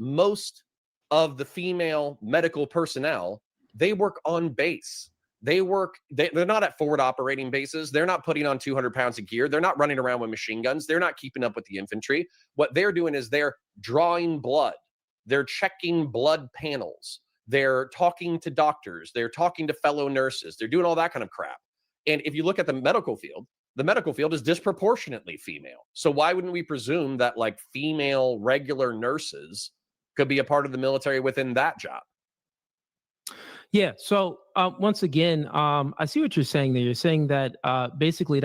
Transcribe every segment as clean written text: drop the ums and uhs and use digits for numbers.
most of the female medical personnel, they work on base. They're not at forward operating bases. They're not putting on 200 pounds of gear. They're not running around with machine guns. They're not keeping up with the infantry. What they're doing is they're drawing blood. They're checking blood panels. They're talking to doctors. They're talking to fellow nurses. They're doing all that kind of crap. And if you look at the medical field is disproportionately female. So why wouldn't we presume that like female regular nurses could be a part of the military within that job? Yeah. So once again, I see what you're saying there. You're saying that basically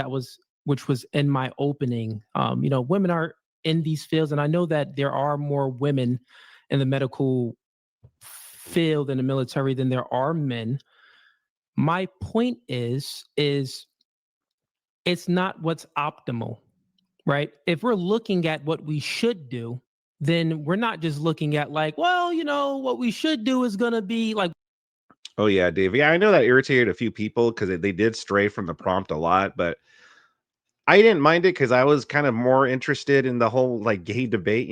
which was in my opening, women are in these fields. And I know that there are more women in the medical field in the military than there are men. My point is it's not what's optimal, right? If we're looking at what we should do, then we're not just looking at like, well, what we should do is going to be like. Oh, yeah, Dave. Yeah, I know that irritated a few people because they did stray from the prompt a lot, but I didn't mind it because I was kind of more interested in the whole like gay debate,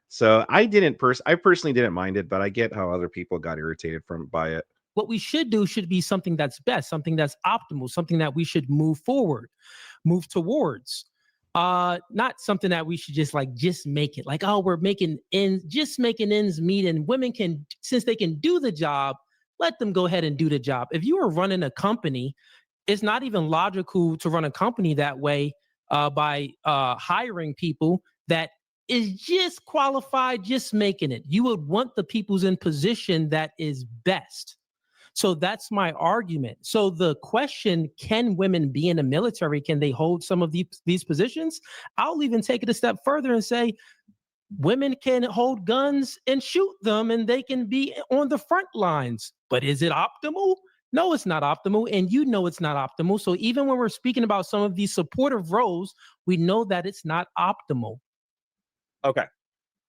So I personally didn't mind it, but I get how other people got irritated by it. What we should do should be something that's best, something that's optimal, something that we should move towards. Not something that we should just make it like, oh, we're making ends meet, and women can, since they can do the job, let them go ahead and do the job. If you are running a company, it's not even logical to run a company that way by hiring people that is just qualified, just making it. You would want the people's in position that is best. So that's my argument. So the question, can women be in the military? Can they hold some of these positions? I'll even take it a step further and say women can hold guns and shoot them, and they can be on the front lines. But is it optimal? No, it's not optimal. And it's not optimal. So even when we're speaking about some of these supportive roles, we know that it's not optimal. Okay.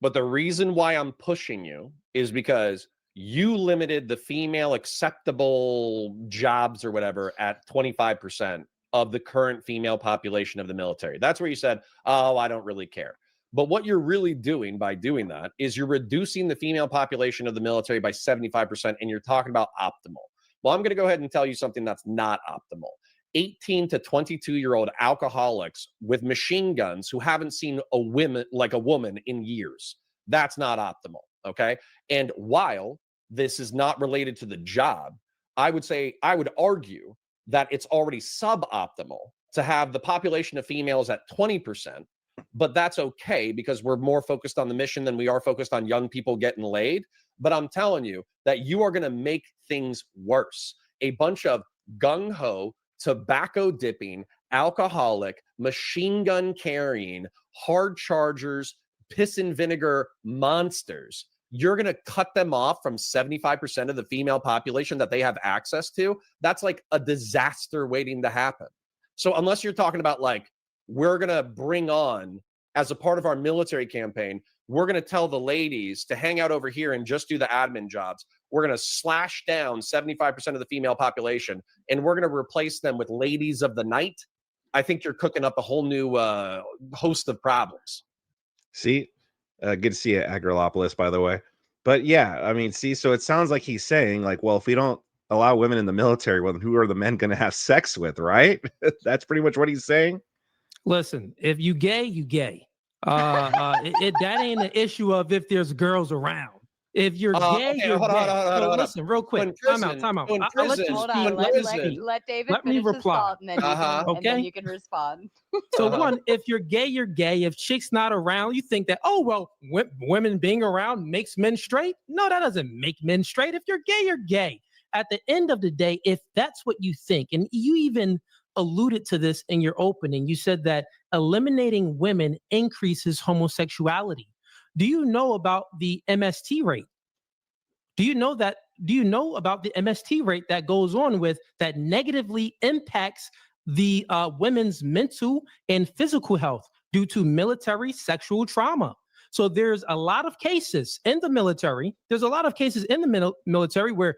But the reason why I'm pushing you is because you limited the female acceptable jobs or whatever at 25% of the current female population of the military. That's where you said, oh, I don't really care. But what you're really doing by doing that is you're reducing the female population of the military by 75%, and you're talking about optimal. Well, I'm going to go ahead and tell you something that's not optimal. 18 to 22-year-old alcoholics with machine guns who haven't seen a woman in years. That's not optimal, okay? And while this is not related to the job, I would argue that it's already suboptimal to have the population of females at 20%, but that's okay because we're more focused on the mission than we are focused on young people getting laid. But I'm telling you that you are going to make things worse. A bunch of gung-ho, tobacco dipping, alcoholic, machine gun carrying, hard chargers, piss and vinegar monsters. You're going to cut them off from 75% of the female population that they have access to. That's like a disaster waiting to happen. So unless you're talking about like, we're going to bring on, as a part of our military campaign, we're going to tell the ladies to hang out over here and just do the admin jobs. We're going to slash down 75% of the female population, and we're going to replace them with ladies of the night. I think you're cooking up a whole new host of problems. See, good to see you, Agrolopoulos, by the way. But yeah, I mean, see, so it sounds like he's saying like, well, if we don't allow women in the military, well, then who are the men going to have sex with, right? That's pretty much what he's saying. Listen, if you gay, you gay. That ain't an issue of if there's girls around. If you're gay, okay, you're hold gay. on, So listen, real quick. Time out. I'll let you speak. Let David let me finish reply. His thought, and then you can respond. So one, if you're gay, you're gay. If chicks not around, you think that, oh, well, women being around makes men straight. No, that doesn't make men straight. If you're gay, you're gay. At the end of the day, if that's what you think, and you even alluded to this in your opening, you said that eliminating women increases homosexuality. Do you know about the MST rate? Do you know about the MST rate that goes on with that negatively impacts the women's mental and physical health due to military sexual trauma? So there's a lot of cases in the military. Where,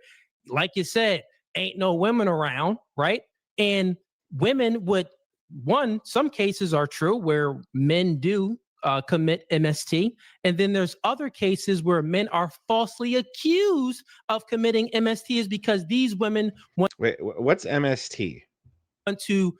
like you said, ain't no women around, right? And women would, some cases are true where men do commit MST. And then there's other cases where men are falsely accused of committing MST is because these women want Wait, what's MST? to,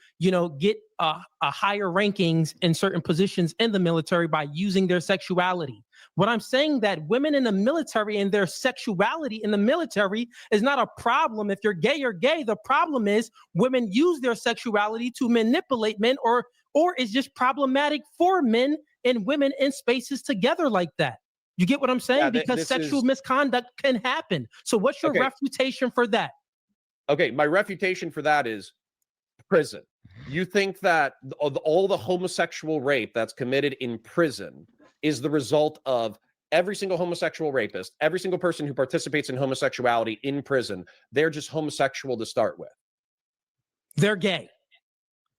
get higher rankings in certain positions in the military by using their sexuality. What I'm saying that women in the military and their sexuality in the military is not a problem. If you're gay, you're gay. The problem is women use their sexuality to manipulate men, or it's just problematic for men and women in spaces together like that. You get what I'm saying? Yeah, because sexual misconduct can happen. So what's your refutation for that? Okay, my refutation for that is prison. You think that all the homosexual rape that's committed in prison is the result of every single homosexual rapist, every single person who participates in homosexuality in prison, they're just homosexual to start with. They're gay.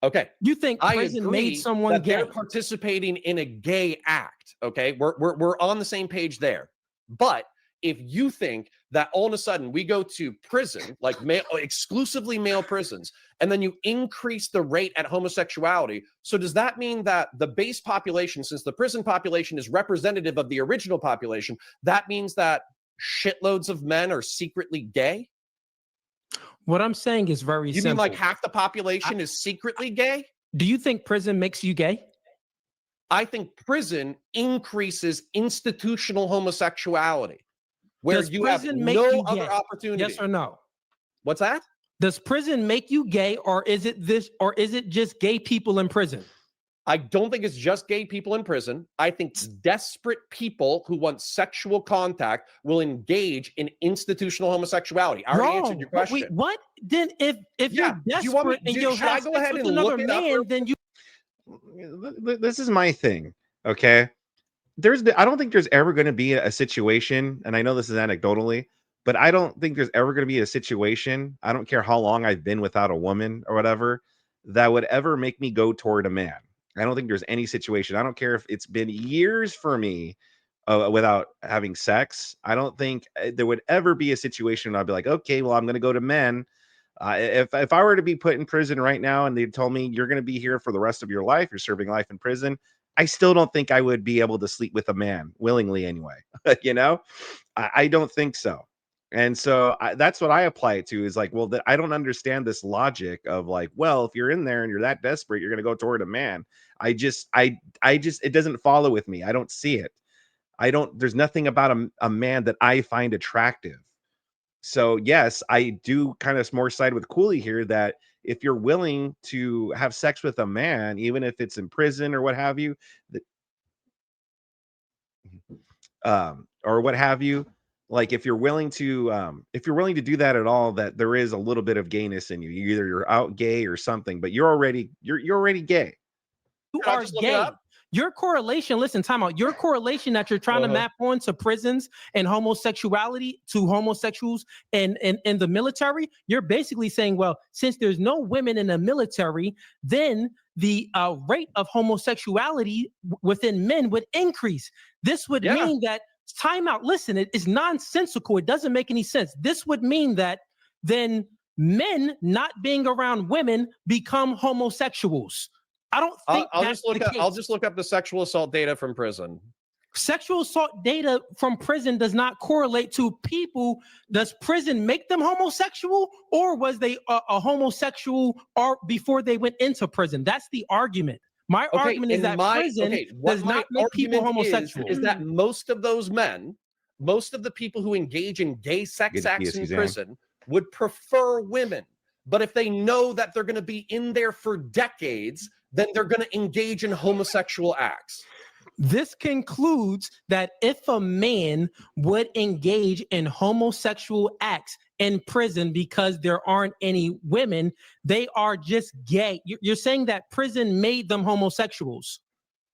Okay. You think prison made someone that gay? They're participating in a gay act. Okay. We're on the same page there. But if you think that all of a sudden we go to prison, like exclusively male prisons, and then you increase the rate at homosexuality, so does that mean that the base population, since the prison population is representative of the original population, that means that shitloads of men are secretly gay? What I'm saying is very simple. You mean like half the population is secretly gay? Do you think prison makes you gay? I think prison increases institutional homosexuality, where you have no other opportunity. Yes or no? What's that? Does prison make you gay, or is it just gay people in prison? I don't think it's just gay people in prison. I think desperate people who want sexual contact will engage in institutional homosexuality. I already answered your question. Wait, what? Then if you're desperate and you'll have sex with another man, then you... This is my thing, okay? I don't think there's ever going to be a situation, and I know this is anecdotally, but I don't think there's ever going to be a situation, I don't care how long I've been without a woman or whatever, that would ever make me go toward a man. I don't think there's any situation. I don't care if it's been years for me without having sex. I don't think there would ever be a situation where I'd be like, okay, well, I'm going to go to men. If I were to be put in prison right now and they told me you're going to be here for the rest of your life, you're serving life in prison, I still don't think I would be able to sleep with a man willingly anyway. I don't think so. And so that's what I apply it to, is like, well, I don't understand this logic of like, well, if you're in there and you're that desperate, you're going to go toward a man. I just, it doesn't follow with me. I don't see it. There's nothing about a man that I find attractive. So yes, I do kind of more side with Cooley here, that if you're willing to have sex with a man, even if it's in prison or what have you, or what have you, like if you're willing to do that at all, that there is a little bit of gayness in you. Either you're out gay or something, but you're already gay. You are gay. Your correlation, listen, time out. Your correlation that you're trying to map onto prisons and homosexuality to homosexuals and in the military, you're basically saying, well, since there's no women in the military, then the rate of homosexuality within men would increase. This would mean that, time out, listen, it is nonsensical. It doesn't make any sense. This would mean that then men not being around women become homosexuals. I don't think I'll just look up the sexual assault data from prison. Sexual assault data from prison does not correlate to people. Does prison make them homosexual, or was they a homosexual or before they went into prison? That's the argument. My argument is that prison does not make people homosexual. Is that most of those men, most of the people who engage in gay sex acts in prison would prefer women. But if they know that they're going to be in there for decades, then they're going to engage in homosexual acts. This concludes that if a man would engage in homosexual acts in prison because there aren't any women, they are just gay. You're saying that prison made them homosexuals.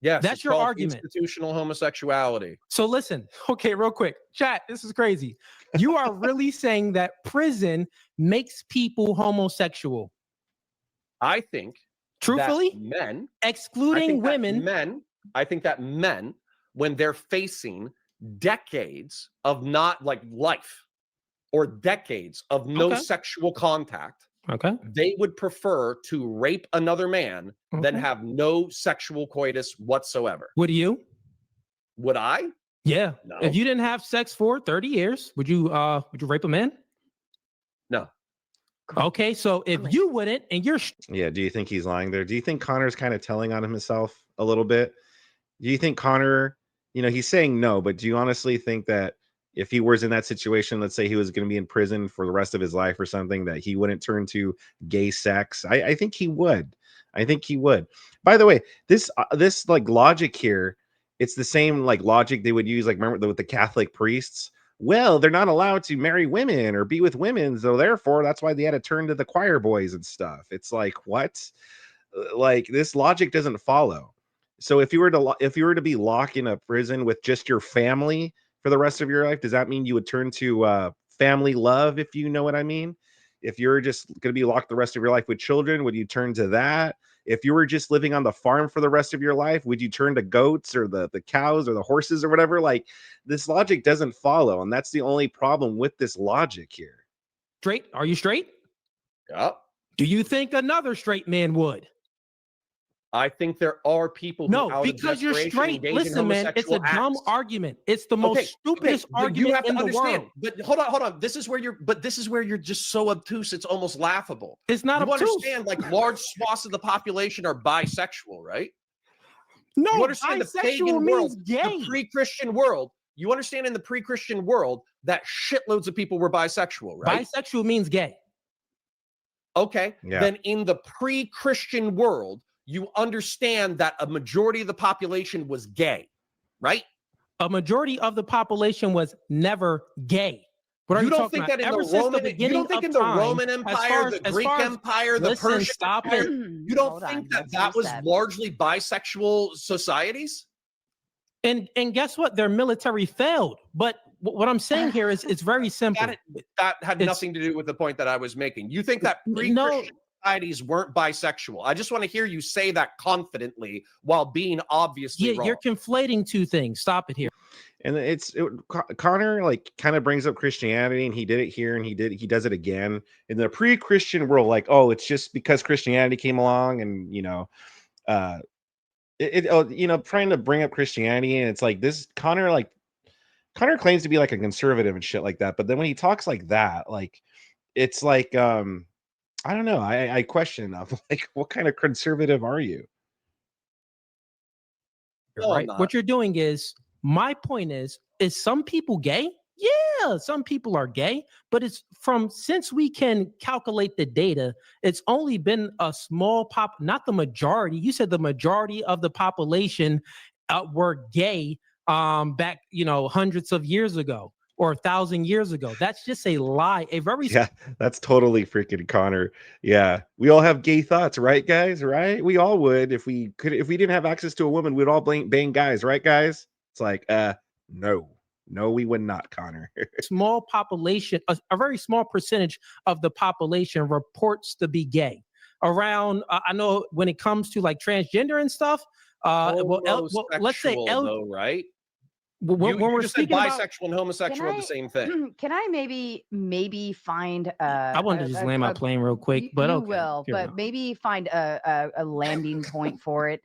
Yes, that's your argument. Institutional homosexuality. So listen, okay, real quick, chat, this is crazy. You are really saying that prison makes people homosexual? I think, truthfully, men, excluding women, I think that men, when they're facing decades of not like life or decades of no sexual contact, Okay. They would prefer to rape another man than Okay. have no sexual coitus whatsoever. Would you? Would I? Yeah. No. If you didn't have sex for 30 years, would you rape a man? No. Okay, so if you wouldn't, and you're Yeah, do you think he's lying there? Do you think Connor's kind of telling on himself a little bit? Do you think Connor, he's saying no, but do you honestly think that if he was in that situation, let's say he was going to be in prison for the rest of his life or something, that he wouldn't turn to gay sex? I think he would. I think he would. By the way, this like logic here, it's the same like logic they would use, like remember with the Catholic priests. Well, they're not allowed to marry women or be with women, so therefore that's why they had to turn to the choir boys and stuff. It's like, what? Like, this logic doesn't follow. So if you were to be locked in a prison with just your family for the rest of your life, does that mean you would turn to family love, if you know what I mean? If you're just going to be locked the rest of your life with children, would you turn to that? If you were just living on the farm for the rest of your life, would you turn to goats or the cows or the horses or whatever? Like, this logic doesn't follow, and that's the only problem with this logic here. straight. Are you straight? Yeah. Do you think another straight man would? I think there are people who No, because you're straight. Listen, man, it's a dumb argument. It's the most stupidest argument you have to in the understand. world. But hold on. This is where you're just so obtuse. It's almost laughable. It's not you obtuse. Understand, like large swaths of the population are bisexual, right? No, you understand bisexual the pagan means world, gay. the pre-Christian world. You understand in the pre-Christian world that shitloads of people were bisexual, right? Bisexual means gay. Okay. Yeah. Then in the pre-Christian world, you understand that a majority of the population was gay, right? A majority of the population was never gay. What are you don't talking think about? that in Ever the since Roman, the beginning you don't think of in the time, Roman as Empire, far as- the as Greek far as- Empire, the listen, Persian stop Empire, it. you don't think that was largely bisexual societies? And guess what? Their military failed. But what I'm saying here is it's very simple. That had nothing to do with the point that I was making. You think that pre-Christian societies weren't bisexual? I just want to hear you say that confidently while being obviously wrong. You're conflating two things. Stop it here. And Connor like kind of brings up Christianity, and he did it here, and he does it again in the pre-Christian world. Like, oh, it's just because Christianity came along, and trying to bring up Christianity, and it's like this Connor claims to be like a conservative and shit like that, but then when he talks like that, like it's like I don't know, I question enough. Like, what kind of conservative are you? Right. What you're doing is, my point is some people gay? Yeah, some people are gay, but since we can calculate the data, it's only been a small not the majority. You said the majority of the population were gay back, hundreds of years ago or 1,000 years ago. That's just a lie. That's totally freaking Connor. Yeah, we all have gay thoughts, right, guys? Right? We all would if we didn't have access to a woman, we'd all bang guys, right, guys? It's like, no, we would not, Connor. Small population, a very small percentage of the population reports to be gay. Around, I know when it comes to like transgender and stuff. Let's say though, right? When we're just said speaking bisexual about, and homosexual are the same thing. Can I maybe find? I wanted to just land my plane real quick, but you will. But maybe find a landing point for it.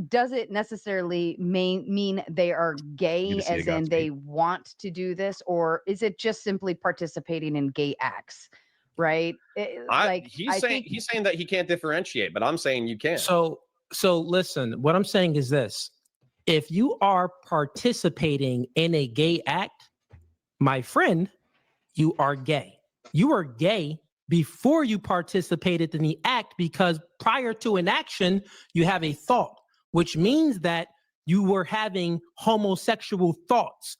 Does it necessarily mean they are gay as in they want to do this, or is it just simply participating in gay acts? Right? He's saying that he can't differentiate, but I'm saying you can. So listen, what I'm saying is this. If you are participating in a gay act, my friend, you are gay. You are gay before you participated in the act, because prior to an action, you have a thought, which means that you were having homosexual thoughts.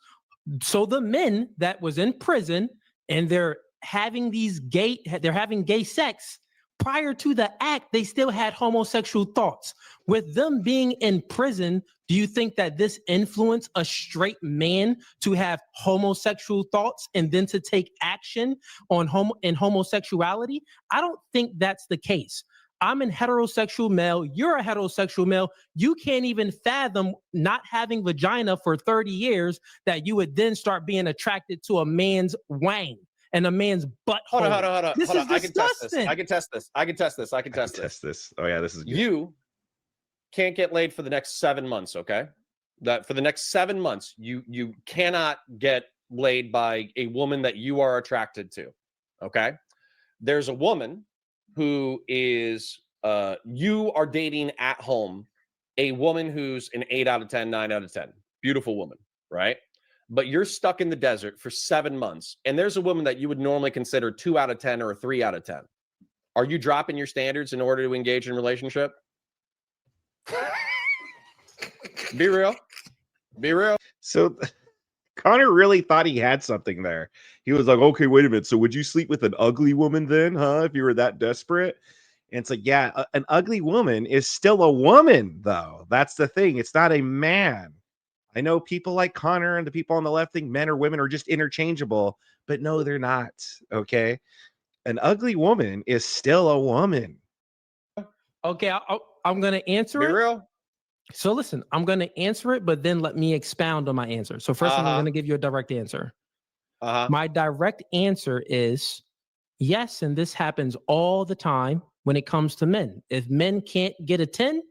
So the men that was in prison and they're having gay sex, prior to the act, they still had homosexual thoughts. With them being in prison, do you think that this influenced a straight man to have homosexual thoughts and then to take action on homosexuality? I don't think that's the case. I'm a heterosexual male. You're a heterosexual male. You can't even fathom not having vagina for 30 years that you would then start being attracted to a man's wang. and a man's butthole. Hold on. This is I can test this. disgusting. I can test this. Oh yeah, this is good. You can't get laid for the next 7 months, okay? That for the next 7 months, you cannot get laid by a woman that you are attracted to, okay? There's a woman who is you are dating at home, a woman who's an 8 out of 10, 9 out of 10. Beautiful woman, right? But you're stuck in the desert for 7 months, and there's a woman that you would normally consider 2 out of 10 or a 3 out of 10. Are you dropping your standards in order to engage in a relationship? Be real. So Connor really thought he had something there. He was like, okay, wait a minute. So would you sleep with an ugly woman then, huh? If you were that desperate? And it's like, yeah, an ugly woman is still a woman, though. That's the thing. It's not a man. I know people like Connor and the people on the left think men or women are just interchangeable, but no, they're not. Okay. An ugly woman is still a woman. Okay, I'm going to answer Be it. real. So listen, I'm going to answer it, but then let me expound on my answer. So 1st I'm going to give you a direct answer. My direct answer is yes, and this happens all the time when it comes to men. If men can't get a 10,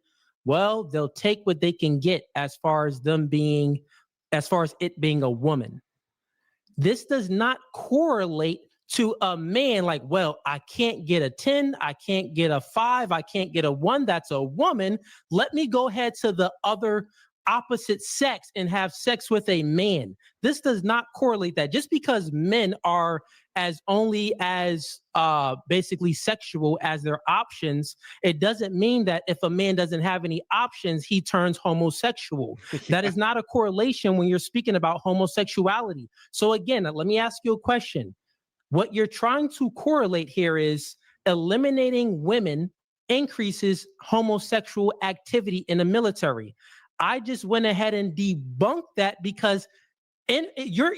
well, they'll take what they can get as far as it being a woman. This does not correlate to a man like, well, I can't get a 10, I can't get a 5, I can't get a 1. That's a woman. Let me go ahead to the other opposite sex and have sex with a man. This does not correlate that. Just because men are only as basically sexual as their options, it doesn't mean that if a man doesn't have any options, he turns homosexual. That is not a correlation when you're speaking about homosexuality. So again, let me ask you a question. What you're trying to correlate here is eliminating women increases homosexual activity in the military. I just went ahead and debunked that because your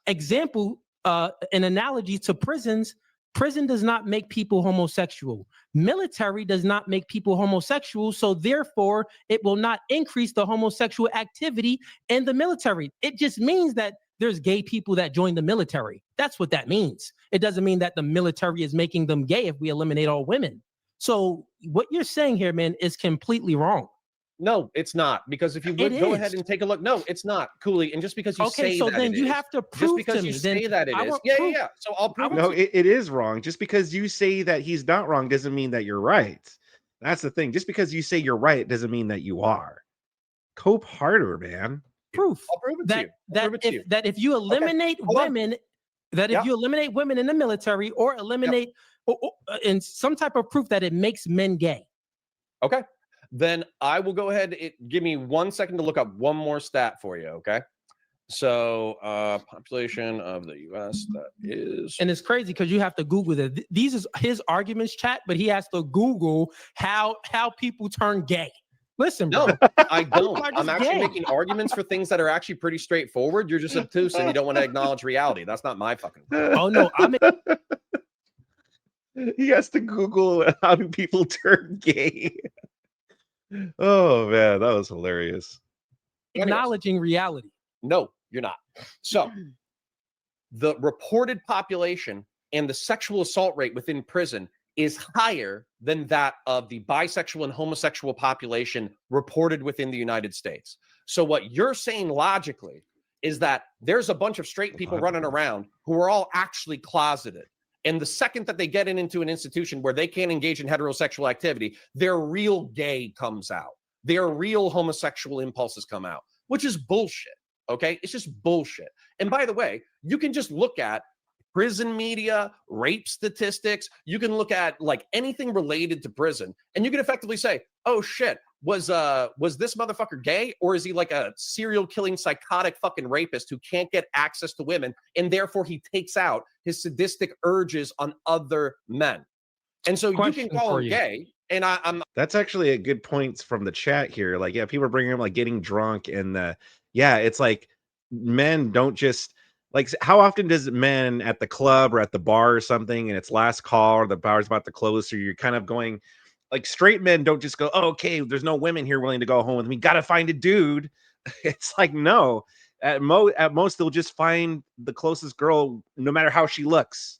example, an analogy to prisons, prison does not make people homosexual. Military does not make people homosexual. So therefore, it will not increase the homosexual activity in the military. It just means that there's gay people that join the military. That's what that means. It doesn't mean that the military is making them gay if we eliminate all women. So what you're saying here, man, is completely wrong. No, it's not. Because if you would go ahead and take a look, no, it's not, Cooley. And just because you say so that then you have to prove just because to you me. say that it is. Yeah. So I'll prove No, it is wrong. Just because you say that he's not wrong doesn't mean that you're right. That's the thing. Just because you say you're right doesn't mean that you are. Cope harder, man. Proof. I'll prove it to you. That if you eliminate women, if you eliminate women in the military or eliminate in some type of proof that it makes men gay. Okay. Then I will go ahead. Give me 1 second to look up one more stat for you. Okay. So population of the US, that is. And it's crazy because you have to Google that. These is his arguments, chat, but he has to Google how people turn gay. Listen, bro. No, I don't. I'm actually making arguments for things that are actually pretty straightforward. You're just obtuse and you don't want to acknowledge reality. That's not my fucking problem. Oh no, he has to Google how do people turn gay. Oh man, that was hilarious. Acknowledging reality. No, you're not. So the reported population and the sexual assault rate within prison is higher than that of the bisexual and homosexual population reported within the United States. So what you're saying logically is that there's a bunch of straight people running around who are all actually closeted. And the second that they get into an institution where they can't engage in heterosexual activity, their real gay comes out. Their real homosexual impulses come out, which is bullshit. Okay? It's just bullshit. And by the way, you can just look at prison media, rape statistics. You can look at like anything related to prison, and you can effectively say, oh shit, was this motherfucker gay, or is he like a serial killing psychotic fucking rapist who can't get access to women and therefore he takes out his sadistic urges on other men? And so you can call him gay. And I'm that's actually a good point from the chat here. Like, yeah, people are bringing up like getting drunk and it's like men don't just like, how often does men at the club or at the bar or something and it's last call or the bar's about to close, so you're kind of going like, straight men don't just go, oh, okay, there's no women here willing to go home with me, gotta find a dude. It's like, no, At most, they'll just find the closest girl, no matter how she looks.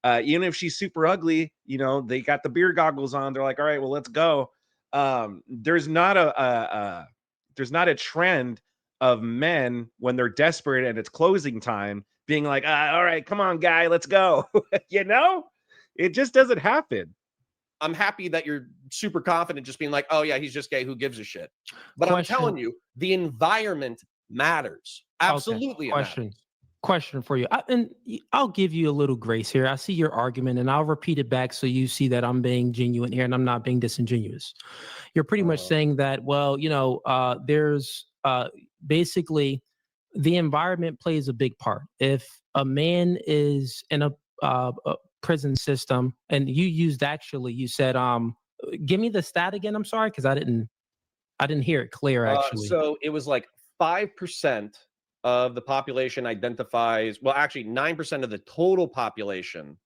Even if she's super ugly, they got the beer goggles on. They're like, all right, well, let's go. There's not a trend of men when they're desperate and it's closing time being like, all right, come on, guy, let's go. It just doesn't happen. I'm happy that you're super confident just being like, oh yeah, he's just gay, who gives a shit? But I'm telling you, the environment matters. Absolutely. Okay. Question for you. I'll give you a little grace here. I see your argument and I'll repeat it back so you see that I'm being genuine here and I'm not being disingenuous. You're pretty much saying that, well, there's basically the environment plays a big part. If a man is in a prison system, and you said, give me the stat again. I'm sorry, because I didn't hear it clear actually. So it was like 5% of the population identifies, well, actually 9% of the total population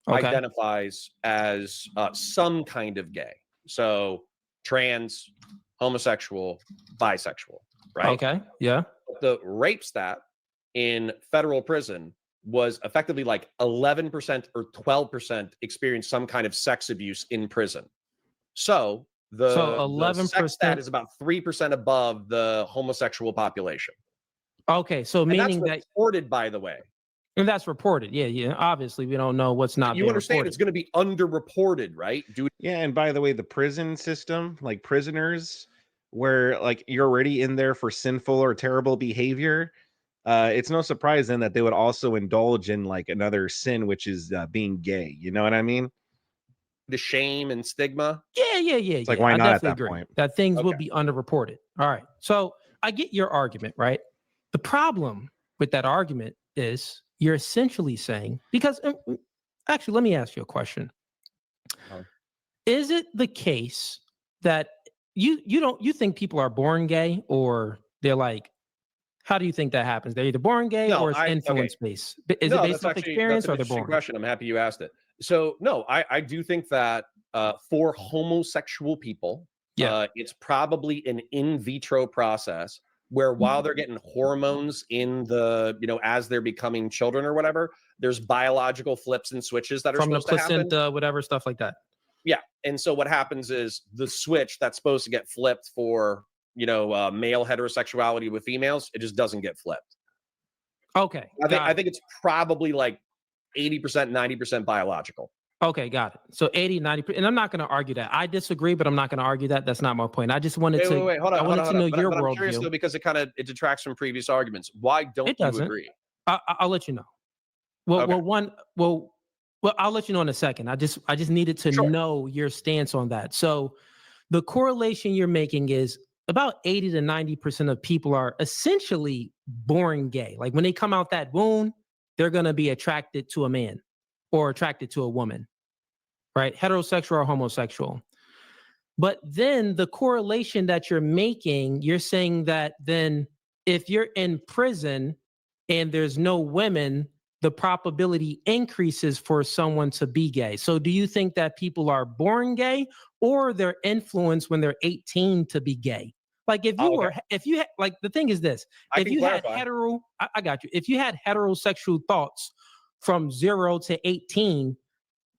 identifies as some kind of gay. So trans, homosexual, bisexual, right? Okay, yeah. The rape stat in federal prison was effectively like 11% or 12% experienced some kind of sex abuse in prison. So the 11% sex stat is about 3% above the homosexual population. Okay, so and meaning that's reported, by the way. And that's reported. Yeah. Obviously, we don't know what's not. You understand reported. It's going to be underreported, right, dude? Yeah, and by the way, the prison system, like prisoners, where like you're already in there for sinful or terrible behavior, it's no surprise then that they would also indulge in like another sin, which is being gay. You know what I mean? The shame and stigma. Yeah. It's like, why not at that point? That things will be underreported. All right. So I get your argument, right? The problem with that argument is you're essentially saying, because actually, let me ask you a question. Is it the case that you think people are born gay, or they're like, how do you think that happens? They're either born gay or it's influence based. Is it based off experience or they're born? Question. I'm happy you asked it. So no, I do think that for homosexual people, it's probably an in vitro process where while they're getting hormones in the, as they're becoming children or whatever, there's biological flips and switches that are from the supposed to happen. placenta, whatever, stuff like that. Yeah. And so what happens is the switch that's supposed to get flipped for, male heterosexuality with females, it just doesn't get flipped. Okay. I think it's probably like 80%, 90% biological. Okay, got it. So 80, 90%. And I'm not going to argue that. I disagree, but I'm not going to argue that. That's not my point. I just wanted to wait, hold on, I wanted to know your worldview. I'm curious though, because it detracts from previous arguments. Why don't you agree? I'll let you know. Well, I'll let you know in a second. I just needed to know your stance on that. So the correlation you're making is about 80 to 90% of people are essentially born gay. Like when they come out that womb, they're going to be attracted to a man or attracted to a woman, right? Heterosexual or homosexual. But then the correlation that you're making, you're saying that then if you're in prison and there's no women, the probability increases for someone to be gay. So do you think that people are born gay or they're influenced when they're 18 to be gay? Like if you had, like the thing is this, if you had I got you. If you had heterosexual thoughts from 0 to 18,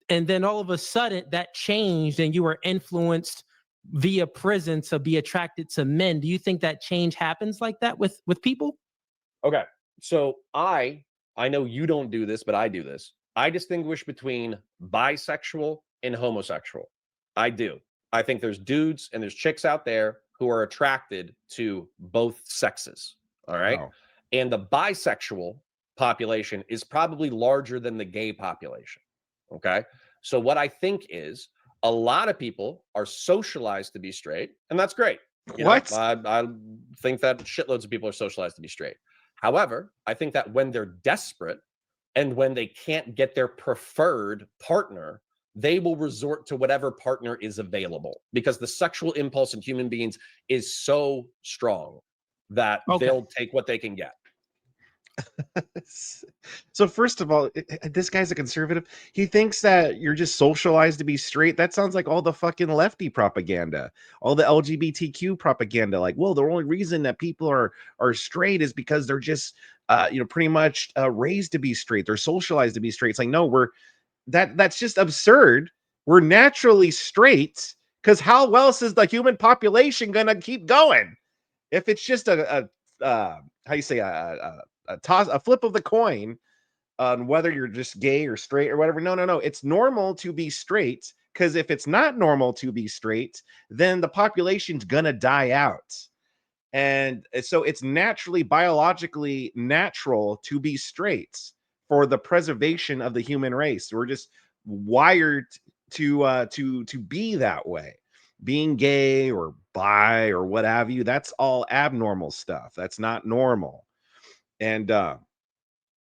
and then all of a sudden that changed and you were influenced via prison to be attracted to men, do you think that change happens like that with people? Okay. So I know you don't do this, but I do this. I distinguish between bisexual and homosexual. I do. I think there's dudes and there's chicks out there who are attracted to both sexes. All right. Oh. And the bisexual population is probably larger than the gay population. Okay. So what I think is a lot of people are socialized to be straight, and that's great. I think that shitloads of people are socialized to be straight. However, I think that when they're desperate and when they can't get their preferred partner, they will resort to whatever partner is available because the sexual impulse in human beings is so strong that they'll take what they can get. So first of all, this guy's a conservative. He thinks that you're just socialized to be straight. That sounds like all the fucking lefty propaganda, all the LGBTQ propaganda. Like, well, the only reason that people are straight is because they're just pretty much raised to be straight. They're socialized to be straight. It's like, no, that's just absurd. We're naturally straight because how else is the human population gonna keep going? If it's just a how you say a flip of the coin on whether you're just gay or straight or whatever. No. It's normal to be straight, because if it's not normal to be straight, then the population's gonna die out. And so it's naturally, biologically natural to be straight for the preservation of the human race. We're just wired to be that way. Being gay or bi or what have you, that's all abnormal stuff. That's not normal. And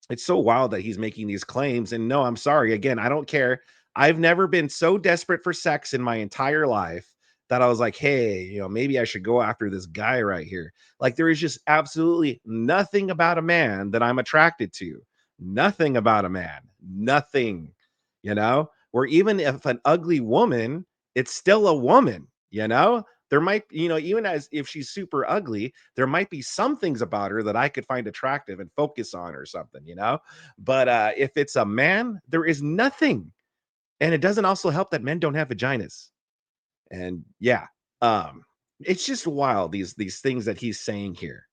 it's so wild that he's making these claims. And no, I'm sorry. Again, I don't care. I've never been so desperate for sex in my entire life that I was like, hey, maybe I should go after this guy right here. Like, there is just absolutely nothing about a man that I'm attracted to. Nothing about a man. Nothing, or even if an ugly woman, it's still a woman, there might, even as if she's super ugly, there might be some things about her that I could find attractive and focus on or something, but if it's a man, there is nothing. And it doesn't also help that men don't have vaginas. And yeah, it's just wild, these things that he's saying here.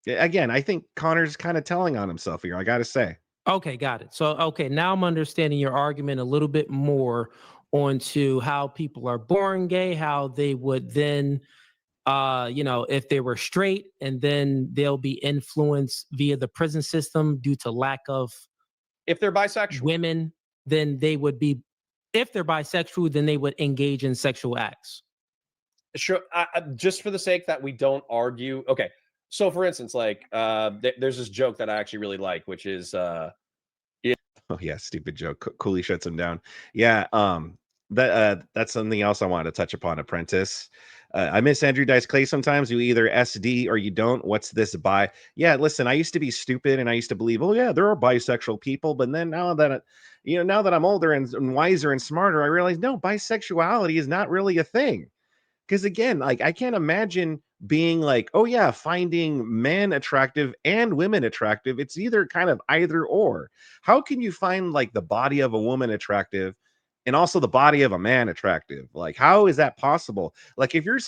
Again, I think Connor's kind of telling on himself here, I gotta say. Okay, got it. So, okay, now I'm understanding your argument a little bit more onto how people are born gay, how they would then, if they were straight, and then they'll be influenced via the prison system due to lack of. If they're bisexual, women, then they would be. If they're bisexual, then they would engage in sexual acts. Sure. Just for the sake that we don't argue. Okay. So, for instance, like there's this joke that I actually really like, which is oh yeah, stupid joke. Cooley shuts him down. Yeah, that's something else I wanted to touch upon. Apprentice. I miss Andrew Dice Clay sometimes. You either SD or you don't. What's this bi? Yeah, listen, I used to be stupid and I used to believe, oh yeah, there are bisexual people. But then now that now that I'm older and wiser and smarter, I realize no, bisexuality is not really a thing. Because again, like, I can't imagine being like, oh yeah, finding men attractive and women attractive. It's either kind of either or. How can you find like the body of a woman attractive and also the body of a man attractive? Like, how is that possible? Like, if you're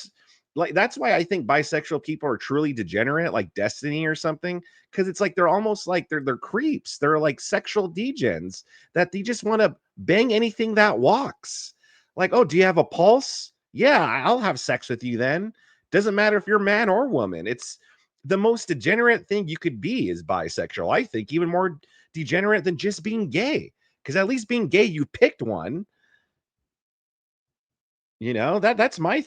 like, that's why I think bisexual people are truly degenerate, like Destiny or something, because it's like they're almost like they're creeps. They're like sexual degens that they just want to bang anything that walks. Like, oh, do you have a pulse? Yeah, I'll have sex with you then. Doesn't matter if you're man or woman. It's the most degenerate thing you could be is bisexual. I think even more degenerate than just being gay. Because at least being gay, you picked one. That's my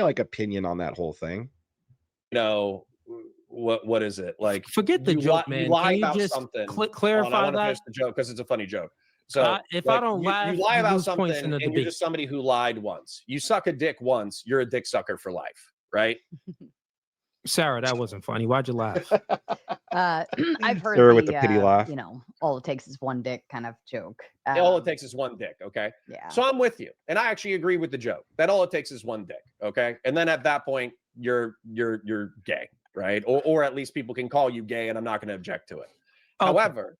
like opinion on that whole thing. What is it like? Forget the joke, man. You lie Can you about just something. clarify I want to that? finish the joke because it's a funny joke. So if like, I don't laugh, you lie about something, and you're just somebody who lied once. You suck a dick once, you're a dick sucker for life, right? Sarah, that wasn't funny. Why'd you laugh? I've heard Sarah with the pity laugh. All it takes is one dick kind of joke. All it takes is one dick. Okay. Yeah. So I'm with you, and I actually agree with the joke that all it takes is one dick. Okay. And then at that point, you're gay, right? Or at least people can call you gay, and I'm not going to object to it. Okay. However,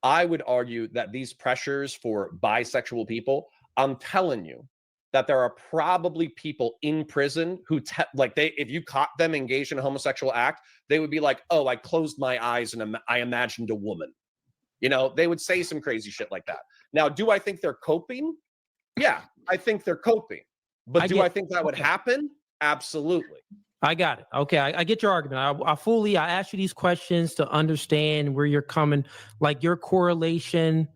I would argue that these pressures for bisexual people, I'm telling you that there are probably people in prison who if you caught them engaged in a homosexual act, they would be like, oh, I closed my eyes and I imagined a woman. They would say some crazy shit like that. Now, do I think they're coping? Yeah, I think they're coping. But I think that would happen? Absolutely. I got it. Okay, I get your argument. I asked you these questions to understand where you're coming, like your correlation,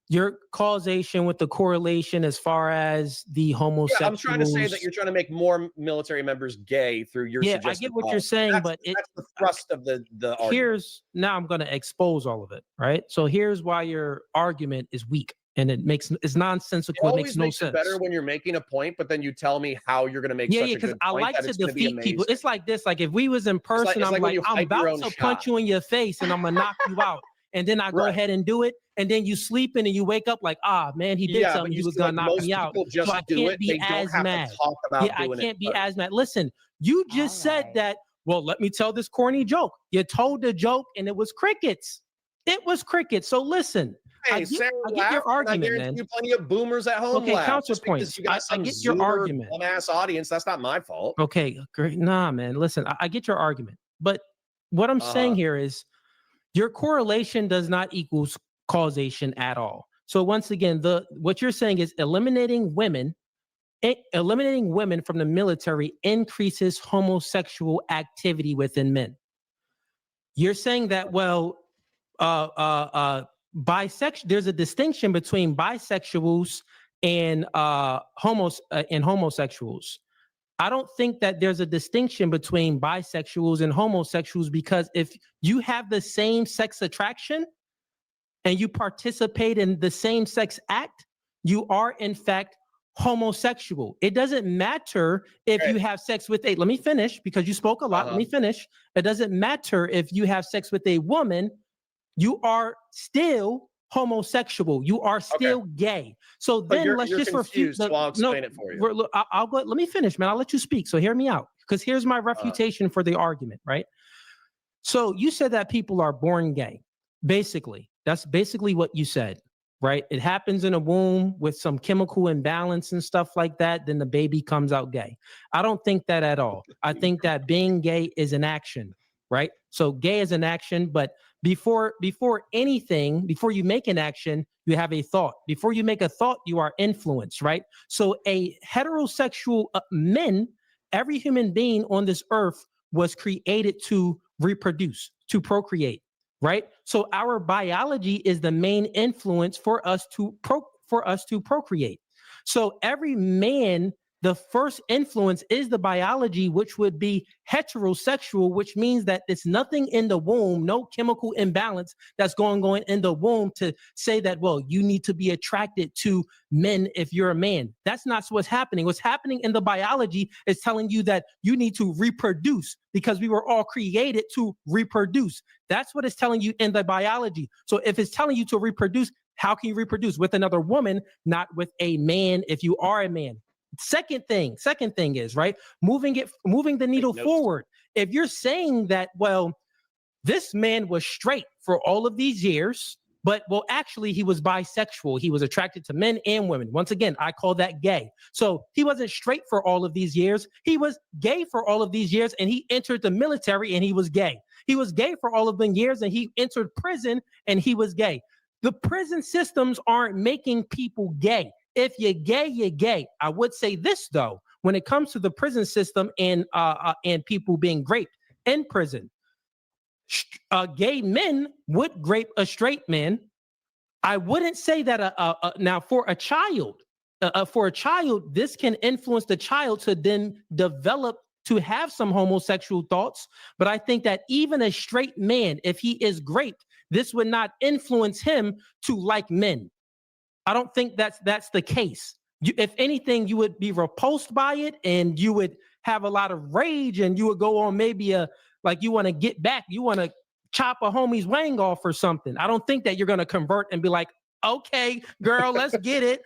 your causation with the correlation as far as the homosexuals. Yeah, I'm trying to say that you're trying to make more military members gay through your suggested I get what you're saying, but that's the thrust of the argument. Now I'm going to expose all of it, right? So here's why your argument is weak. and it's nonsensical. It makes no sense. It better when you're making a point, but then you tell me how you're going to make such a good point. Because I like to defeat people. It's like this. Like if we was in person, I'm about to punch you in your face and I'm gonna knock you out. And then I go ahead and do it. And then you sleeping and you wake up like, man, he did something. He was gonna knock me out. So I can't be as mad. I can't be as mad. Listen, you just said that. Well, let me tell this corny joke. You told the joke and it was crickets. It was crickets. So listen. Hey, I get your argument, man. You plenty of boomers at home. Okay, counterpoints. I get your argument. Dumbass audience. That's not my fault. Okay, great. Nah, man. Listen, I get your argument, but what I'm saying here is your correlation does not equal causation at all. So once again, what you're saying is eliminating women from the military increases homosexual activity within men. You're saying that, well, there's a distinction between bisexuals and homosexuals. I don't think that there's a distinction between bisexuals and homosexuals, because if you have the same sex attraction and you participate in the same sex act, you are in fact homosexual. It doesn't matter if you have sex with let me finish because you spoke a lot. Let me finish. It doesn't matter if you have sex with a woman, you are still homosexual. You are still gay. So then let's just refute. So I'll explain it for you. I'll go. Let me finish, man. I'll let you speak. So hear me out, because here's my refutation for the argument, right? So you said that people are born gay. Basically, that's basically what you said, right? It happens in a womb with some chemical imbalance and stuff like that. Then the baby comes out gay. I don't think that at all. I think that being gay is an action, right? So gay is an action, but before anything, before you make an action, you have a thought. Before you make a thought, you are influenced, right? So a heterosexual men, every human being on this earth was created to reproduce, to procreate, right? So our biology is the main influence for us to procreate. So every man, the first influence is the biology, which would be heterosexual, which means that there's nothing in the womb, no chemical imbalance that's going in the womb to say that, well, you need to be attracted to men if you're a man. That's not what's happening. What's happening in the biology is telling you that you need to reproduce, because we were all created to reproduce. That's what it's telling you in the biology. So if it's telling you to reproduce, how can you reproduce? With another woman, not with a man if you are a man. Second thing is, right, moving the needle forward. If you're saying that, well, this man was straight for all of these years, but well, actually he was bisexual. He was attracted to men and women. Once again, I call that gay. So he wasn't straight for all of these years. He was gay for all of these years, and he entered the military and he was gay. He was gay for all of the years, and he entered prison and he was gay. The prison systems aren't making people gay. If you're gay, you're gay. I would say this, though, when it comes to the prison system and people being raped in prison, gay men would rape a straight man. I wouldn't say that now for a child, this can influence the child to then develop to have some homosexual thoughts. But I think that even a straight man, if he is raped, this would not influence him to like men. I don't think that's the case. If anything, you would be repulsed by it, and you would have a lot of rage, and you would go on maybe you want to get back, you want to chop a homie's wang off or something. I don't think that you're going to convert and be like, okay, girl, let's get it.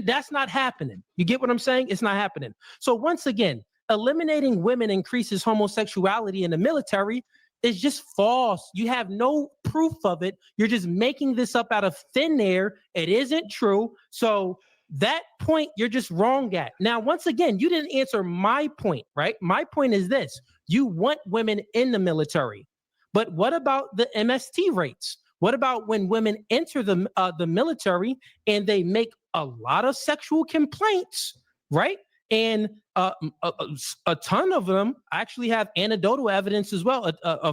That's not happening. You get what I'm saying? It's not happening. So once again, eliminating women increases homosexuality in the military is just false. You have no proof of it. You're just making this up out of thin air. It isn't true. So that point, you're just wrong at. Now, once again, you didn't answer my point, right? My point is this. You want women in the military. But what about the MST rates? What about when women enter the military and they make a lot of sexual complaints, right? And a ton of them actually have anecdotal evidence as well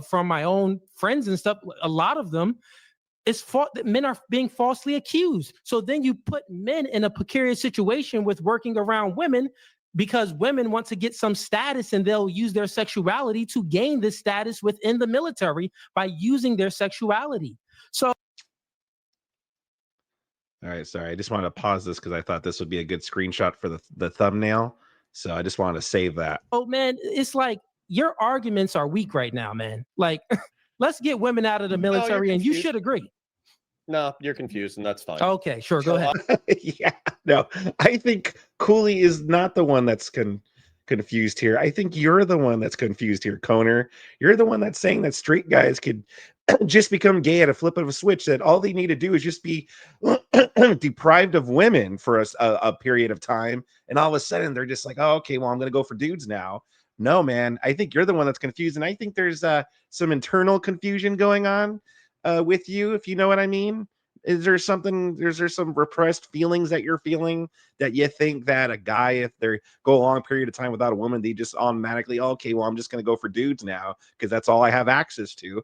from my own friends and stuff. A lot of them is that men are being falsely accused. So then you put men in a precarious situation with working around women, because women want to get some status, and they'll use their sexuality to gain this status within the military by using their sexuality. So All right, sorry. I just wanted to pause this because I thought this would be a good screenshot for the thumbnail. So I just wanted to save that. Oh man, it's like your arguments are weak right now, man. Like, let's get women out of the military, and you should agree. No, you're confused, and that's fine. Okay, sure, go ahead. Yeah, no, I think Cooley is not the one that's confused here. I think you're the one that's confused here, Conor. You're the one that's saying that straight guys could just become gay at a flip of a switch, that all they need to do is just be deprived of women for a period of time, and all of a sudden they're just like, oh, okay, well, I'm going to go for dudes now. No, man, I think you're the one that's confused, and I think there's some internal confusion going on with you, if you know what I mean. Is there something, is there some repressed feelings that you're feeling, that you think that a guy, if they go a long period of time without a woman, they just automatically, okay, well, I'm just going to go for dudes now because that's all I have access to?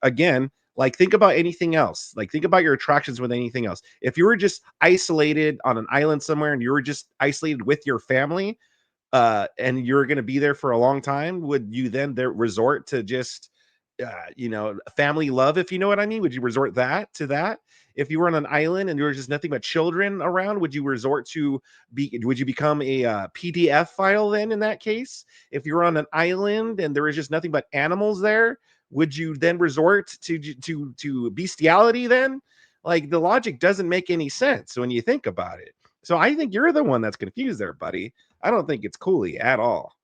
Again, like, think about anything else. Like, think about your attractions with anything else. If you were just isolated on an island somewhere and you were just isolated with your family, and you're going to be there for a long time, would you then resort to just family love, if you know what I mean? Would you resort to that? If you were on an island and there was just nothing but children around, would you resort to would you become a PDF file then in that case? If you're on an island and there was just nothing but animals there, would you then resort to bestiality then? Like, the logic doesn't make any sense when you think about it. So I think you're the one that's confused there, buddy. I don't think it's Cooley at all.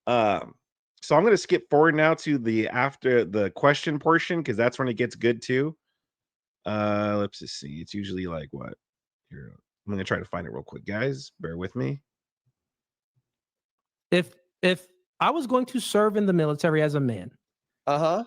So I'm going to skip forward now to after the question portion, because that's when it gets good too. Let's just see. It's usually like what? Here, I'm going to try to find it real quick, guys. Bear with me. If I was going to serve in the military as a man, I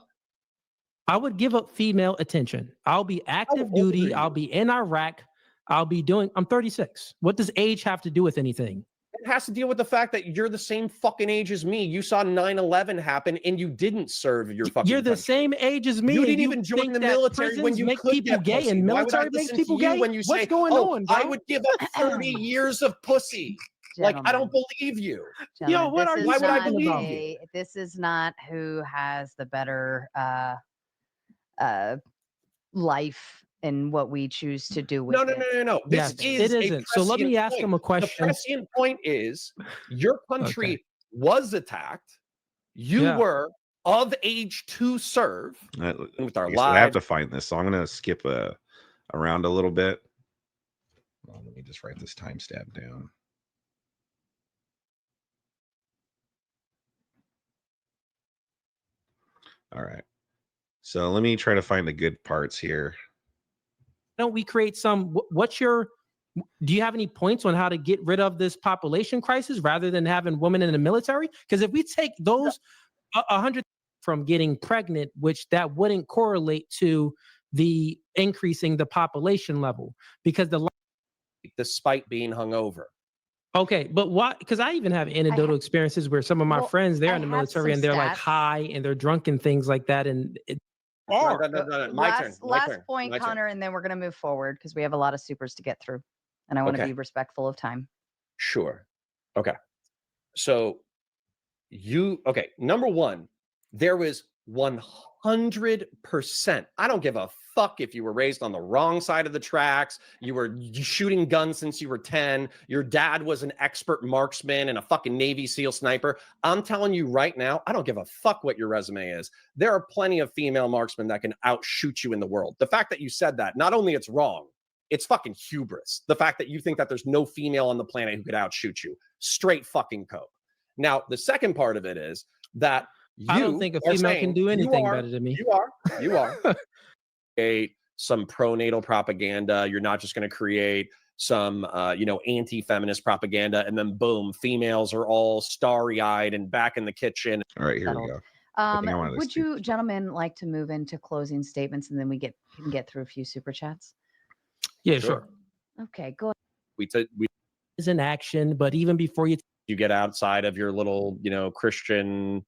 would give up female attention. I'll be active duty. I'll be in Iraq. I'm 36. What does age have to do with anything? It has to deal with the fact that you're the same fucking age as me. You saw 9/11 happen and you didn't serve your fucking You're the country. same age as me. You didn't even join the military when you make could people get gay, pussy. and military makes people gay. When you What's say, going on, bro? I would give up 30 years of pussy. Gentlemen, like, I don't believe you. Yo, why would I believe you? This is not who has the better life and what we choose to do with it. No. This is it isn't. So let me ask him a question. The prescient point is, your country was attacked. You were of age to serve with our lives. I have to find this, so I'm going to skip around a little bit. Well, let me just write this timestamp down. All right. So let me try to find the good parts here. Don't we create do you have any points on how to get rid of this population crisis rather than having women in the military? Because if we take those 100 from getting pregnant, which that wouldn't correlate to the increasing the population level, because despite being hungover. Okay, but why? Because I even have anecdotal experiences where some of my friends, they're in the military and they're like high and they're drunk and things like that. And last point, Conor, and then we're going to move forward because we have a lot of supers to get through, and I want to be respectful of time. Sure. Okay. So number one, there was 100%. I don't give a fuck if you were raised on the wrong side of the tracks. You were shooting guns since you were 10. Your dad was an expert marksman and a fucking Navy SEAL sniper. I'm telling you right now, I don't give a fuck what your resume is. There are plenty of female marksmen that can outshoot you in the world. The fact that you said that, not only it's wrong, it's fucking hubris. The fact that you think that there's no female on the planet who could outshoot you. Straight fucking coke. Now, the second part of it is that I don't think a female can do anything better than me. You are. Some pronatal propaganda. You're not just going to create some, anti-feminist propaganda, and then boom, females are all starry-eyed and back in the kitchen. All right, here we go. Would you gentlemen like to move into closing statements, and then we can get through a few super chats? Yeah, sure. Okay, go ahead. We is in action, but even before you get outside of your little, Christian.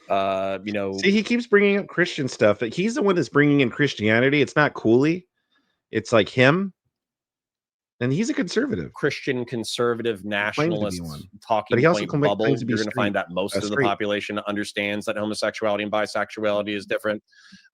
See, he keeps bringing up Christian stuff. He's the one that's bringing in Christianity. It's not Cooley. It's like him, and he's a conservative, Christian conservative nationalist talking. But he also point bubble. claims to be You're going to find that most of the population understands that homosexuality and bisexuality is different.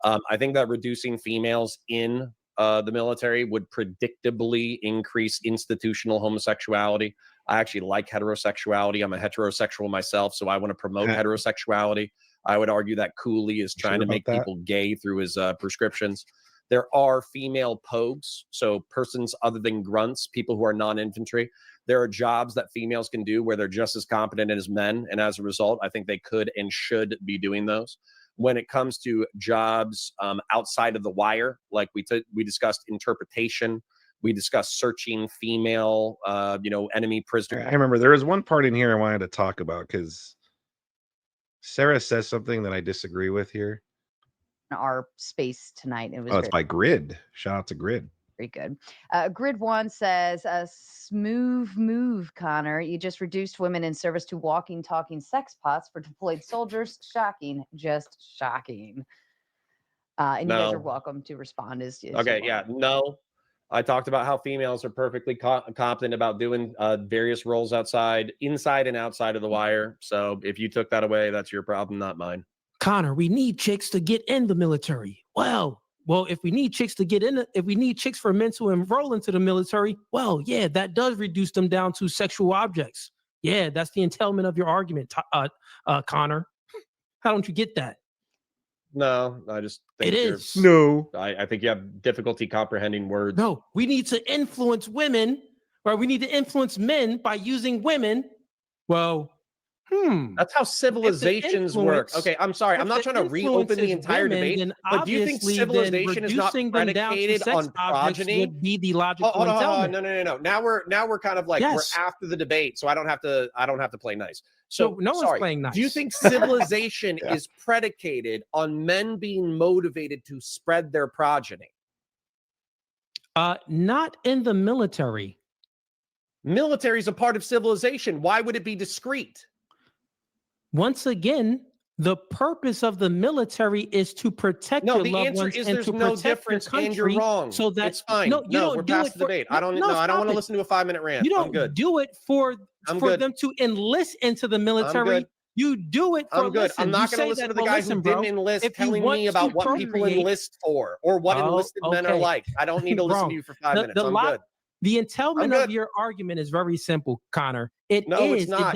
I think that reducing females in the military would predictably increase institutional homosexuality. I actually like heterosexuality. I'm a heterosexual myself, so I want to promote heterosexuality. I would argue that Cooley is trying to make people gay through his prescriptions. There are female pogues, so persons other than grunts, people who are non-infantry. There are jobs that females can do where they're just as competent as men, and as a result, I think they could and should be doing those. When it comes to jobs outside of the wire, like we discussed interpretation, we discussed searching female, enemy prisoners. I remember there was one part in here I wanted to talk about because Sarah says something that I disagree with here. Our space tonight. It was it's by Grid. Shout out to Grid. Very good. Grid One says, smooth move, Connor. You just reduced women in service to walking, talking sex pots for deployed soldiers. Shocking. Just shocking. And you guys are welcome to respond. Okay, yeah. No. I talked about how females are perfectly competent about doing various roles inside and outside of the wire. So if you took that away, that's your problem, not mine. Connor, we need chicks to get in the military. Well, if we need chicks to get in, if we need chicks for men to enroll into the military, well, yeah, that does reduce them down to sexual objects. Yeah, that's the entailment of your argument, Connor. How don't you get that? No, I just think it is. No. I think you have difficulty comprehending words. No, we need to influence women, or we need to influence men by using women. Well, that's how civilizations work. Okay, I'm sorry. I'm not trying to reopen the entire debate, but do you think civilization is not predicated on progeny? Would be the logical No. Now we're kind of like we're after the debate, so I don't have to play nice. So no one's playing nice. Do you think civilization is predicated on men being motivated to spread their progeny? Not in the military. Military is a part of civilization. Why would it be discreet? Once again, the purpose of the military is to protect your loved ones. No, the answer is there's no difference, and you're wrong. So that's fine. No, we're past the debate. I don't want to listen to a 5-minute rant. You don't do it for them to enlist into the military. You do it for I'm good. I'm not going to listen to the guy who didn't enlist telling me about what people enlist for or what enlisted men are like. I don't need to listen to you for 5 minutes. I'm good. The entailment of your argument is very simple, Connor. It's not.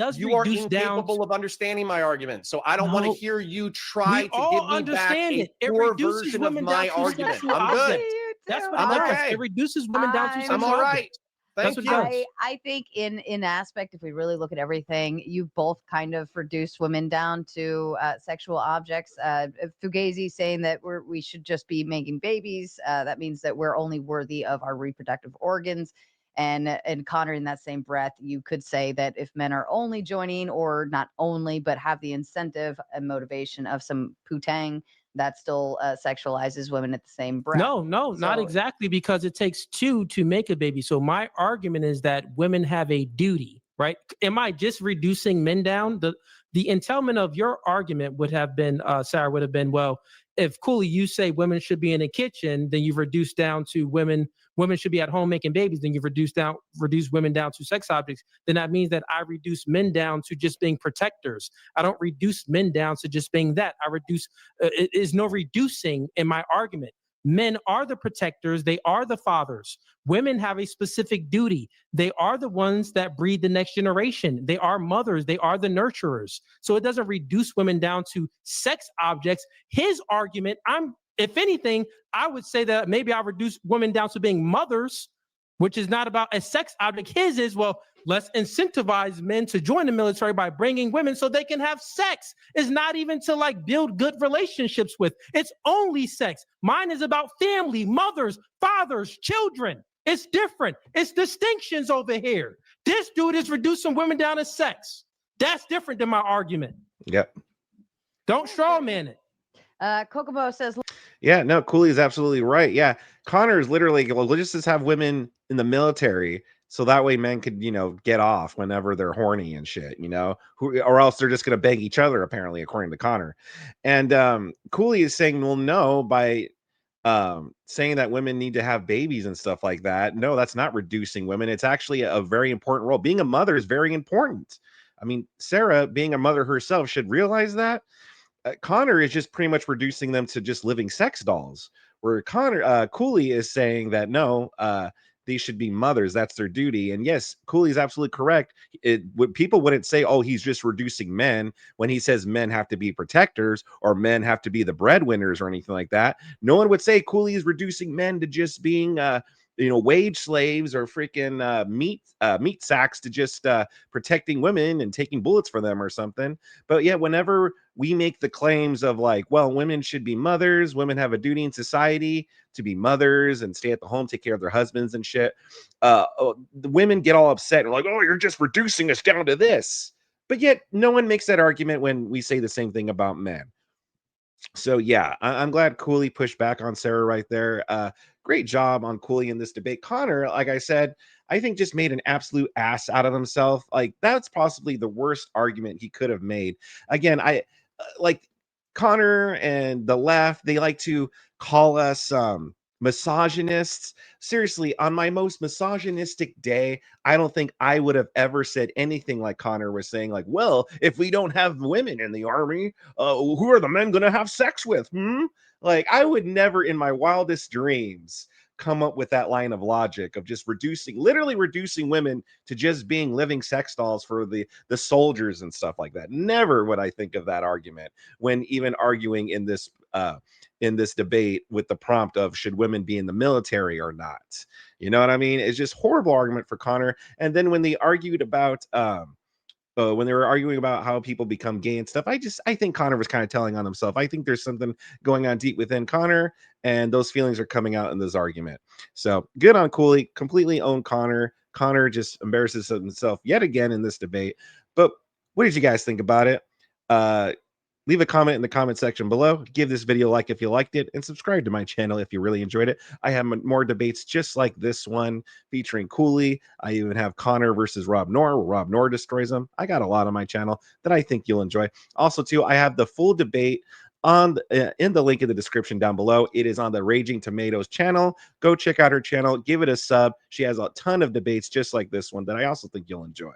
It does you are incapable of understanding my argument, so I don't want to hear you try to give me back a poor version of my argument. I'm good. That's what it does. It reduces women down to sexual I'm all right. Thank you. I think in aspect, if we really look at everything, you both kind of reduced women down to sexual objects. Fugazi saying that we should just be making babies. That means that we're only worthy of our reproductive organs. And Connor, in that same breath, you could say that if men are only joining, or not only, but have the incentive and motivation of some putang, that still sexualizes women at the same breath. No, not exactly, because it takes two to make a baby. So my argument is that women have a duty, right? Am I just reducing men down? The entailment of your argument would have been, Sarah, would have been, well, if Cooley, you say women should be in the kitchen, then you've reduced down to women should be at home making babies, then you've reduced women down to sex objects. Then that means that I reduce men down to just being protectors. I don't reduce men down to just being that. It is no reducing in my argument. Men are the protectors. They are the fathers. Women have a specific duty. They are the ones that breed the next generation. They are mothers. They are the nurturers. So it doesn't reduce women down to sex objects. His argument, if anything, I would say that maybe I reduce women down to being mothers, which is not about a sex object. His is, well, let's incentivize men to join the military by bringing women so they can have sex. It's not even to build good relationships with. It's only sex. Mine is about family, mothers, fathers, children. It's different. It's distinctions over here. This dude is reducing women down to sex. That's different than my argument. Yep. Don't straw man it. Kokobo says, yeah, no, Cooley is absolutely right. Yeah. Connor is literally, well, let's just have women in the military so that way men could, get off whenever they're horny and shit, or else they're just going to bang each other, apparently, according to Connor. And Cooley is saying, well, no, by saying that women need to have babies and stuff like that. No, that's not reducing women. It's actually a very important role. Being a mother is very important. I mean, Sarah, being a mother herself, should realize that. Connor is just pretty much reducing them to just living sex dolls, where Cooley is saying that no, they should be mothers. That's their duty. And yes, Cooley is absolutely correct. People wouldn't say, oh, he's just reducing men when he says men have to be protectors or men have to be the breadwinners or anything like that. No one would say Cooley is reducing men to just being wage slaves or freaking meat sacks to just protecting women and taking bullets for them or something. But yet whenever we make the claims of like, well, women should be mothers, women have a duty in society to be mothers and stay at the home, take care of their husbands and shit, the women get all upset and like, oh, you're just reducing us down to this. But yet no one makes that argument when we say the same thing about men. So yeah, I'm glad Cooley pushed back on Sarah right there. Great job on Cooley in this debate. Connor, like I said, I think just made an absolute ass out of himself. Like that's possibly the worst argument he could have made. Again, I like Connor and the left, they like to call us misogynists. Seriously, on my most misogynistic day, I don't think I would have ever said anything like Connor was saying, like, well, if we don't have women in the army, who are the men going to have sex with? Like, I would never in my wildest dreams come up with that line of logic of just literally reducing women to just being living sex dolls for the soldiers and stuff like that. Never would I think of that argument when even arguing in this debate with the prompt of should women be in the military or not. You know what I mean? It's just horrible argument for Connor. And then when they argued about when they were arguing about how people become gay and stuff, I think Connor was kind of telling on himself. I think there's something going on deep within Connor, and those feelings are coming out in this argument. So good on Cooley, completely owned Connor. Connor just embarrasses himself yet again in this debate. But what did you guys think about it? Leave a comment in the comment section below. Give this video a like if you liked it, and subscribe to my channel if you really enjoyed it. I have more debates just like this one featuring Cooley. I even have Connor versus Rob Noor, where Rob Noor destroys him. I got a lot on my channel that I think you'll enjoy. Also, too, I have the full debate on in the link in the description down below. It is on the Raging Tomatoes channel. Go check out her channel. Give it a sub. She has a ton of debates just like this one that I also think you'll enjoy.